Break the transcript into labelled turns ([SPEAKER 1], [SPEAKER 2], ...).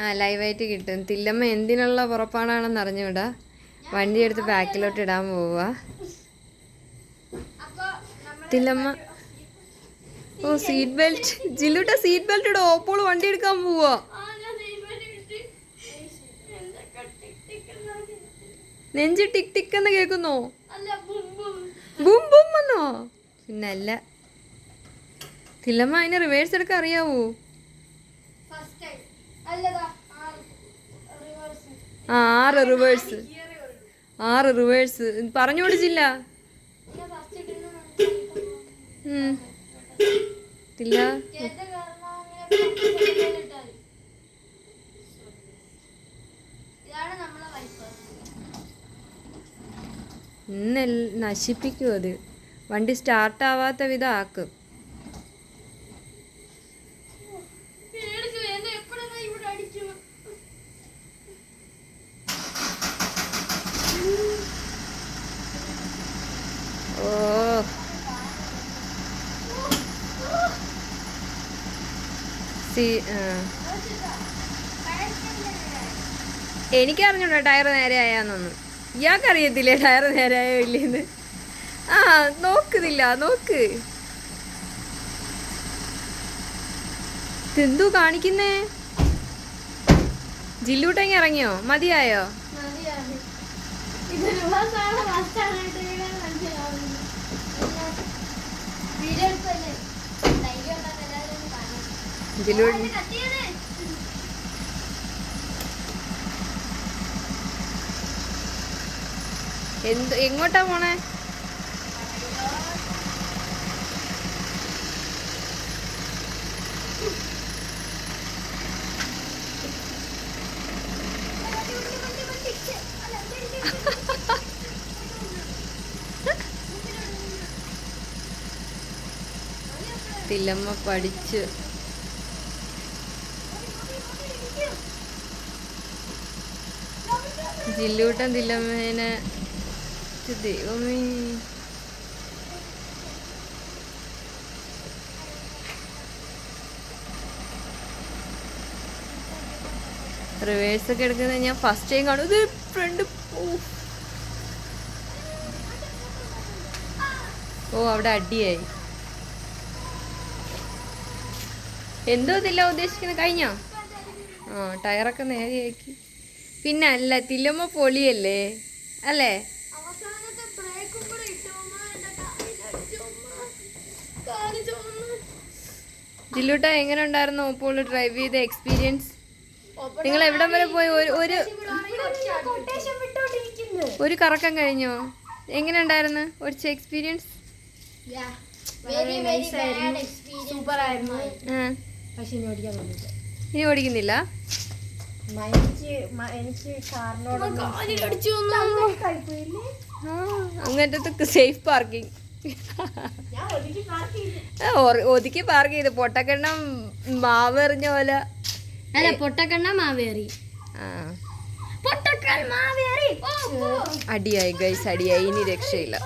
[SPEAKER 1] ആ ലൈവായിട്ട് കിട്ടും. തില്ലമ്മ എന്തിനുള്ള പുറപ്പാടാണെന്ന് അറിഞ്ഞൂടാ. വണ്ടി എടുത്ത് ബാക്കിലോട്ട് ഇടാൻ പോവുക തില്ലമ്മ. ഓ സീറ്റ് ബെൽറ്റ്, ജില്ലുട്ട സീറ്റ് ബെൽറ്റ് ഇടോ, ഓപ്പോൾ വണ്ടി എടുക്കാൻ പോവാ. നെഞ്ച് ടിക് ടിക് എന്ന് കേൾക്കുന്നോ? ബും ബും എന്നോ? പിന്നല്ല. തില്ലമ്മ അതിന് റിവേഴ്സ് എടുക്കാൻ അറിയാവോ? ആ 6 റിവേഴ്സ്, 6 റിവേഴ്സ് പറഞ്ഞു കൊടുത്തില്ല. തില്ല ഇന്ന് നശിപ്പിക്കും അത്. വണ്ടി സ്റ്റാർട്ടാവാത്ത വിധം ആക്കും. ഓ എനിക്കറിഞ്ഞൂടാ ടയർ നേരെ ആയാന്നൊന്നും. ഇയാൾക്കറിയത്തില്ലേ ടയർ നേരെ ആയോ ഇല്ലേന്ന്? ആ നോക്കുന്നില്ല, നോക്ക് എന്തോ കാണിക്കുന്നേ. ജില്ലൂട്ടെങ്ങി ഇറങ്ങിയോ? മതിയായോ? ജില്ലു എങ്ങോട്ടാ പോണേ? തില്ലമ്മ പഠിച്ചു. ജില്ലൂട്ടൻ തില്ലമ്മേനെ ദൈവമേ. റിവേഴ്സ് ഒക്കെ എടുക്കുന്നത് ഞാൻ ഫസ്റ്റ് ടൈം കാണും. ഇത് ഫ്രണ്ട് ഓ അവിടെ അടിയായി. എന്തോ തില്ല ഉദ്ദേശിക്കുന്നത്? കഴിഞ്ഞോ? ആ ടയറൊക്കെ നേരെയാക്കി. പിന്നെ അല്ല, തില്ലമ്മ പൊളിയല്ലേ അല്ലേ? ജില്ലൂട്ട എങ്ങനെ ഉണ്ടായിരുന്നു ഇപ്പോൾ ഡ്രൈവ് ചെയ്ത എക്സ്പീരിയൻസ്? നിങ്ങൾ എവിടം വരെ പോയി? ഒരു കറക്കം കഴിഞ്ഞോ? എങ്ങനെ ഉണ്ടായിരുന്നു ഒരു എക്സ്പീരിയൻസ്? ഇനി ഓടിക്കുന്നില്ല? അങ്ങനത്തെ സേഫ് പാർക്കിംഗ് ഒതുക്കി പാർക്ക് ചെയ്ത്. പൊട്ടക്കെണ്ണം മാവേറിഞ്ഞ പോലെ. അല്ല പൊട്ടക്കെണ്ണ മാവേറി. അടിയായി ഗൈസ്, അടിയായി. ഇനി രക്ഷയില്ല.